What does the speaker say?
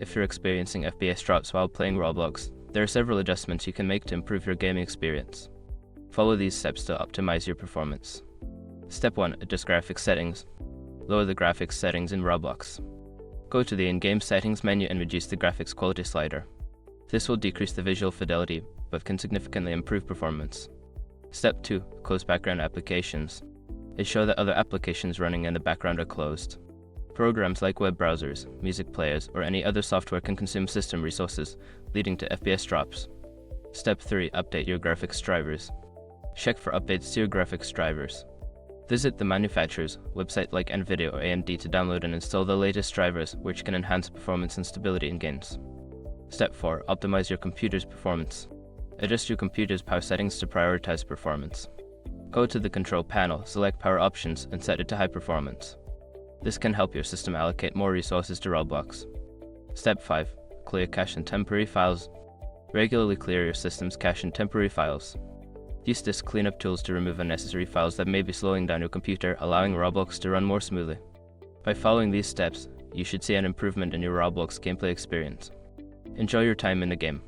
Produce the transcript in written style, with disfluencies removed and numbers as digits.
if you're experiencing FPS drops while playing Roblox, there are several adjustments you can make to improve your gaming experience. Follow these steps to optimize your performance. Step 1. Adjust graphics settings. Lower the graphics settings in Roblox. Go to the in-game settings menu and reduce the graphics quality slider. This will decrease the visual fidelity, but can significantly improve performance. Step 2. Close background applications. Ensure that other applications running in the background are closed. Programs like web browsers, music players, or any other software can consume system resources, leading to FPS drops. Step 3. Update your graphics drivers. Check for updates to your graphics drivers. Visit the manufacturer's website like NVIDIA or AMD to download and install the latest drivers, which can enhance performance and stability in games. Step 4. Optimize your computer's performance. Adjust your computer's power settings to prioritize performance. Go to the control panel, select power options, and set it to high performance. This can help your system allocate more resources to Roblox. Step 5. Clear cache and temporary files. Regularly clear your system's cache and temporary files. Use disk cleanup tools to remove unnecessary files that may be slowing down your computer, allowing Roblox to run more smoothly. By following these steps, you should see an improvement in your Roblox gameplay experience. Enjoy your time in the game.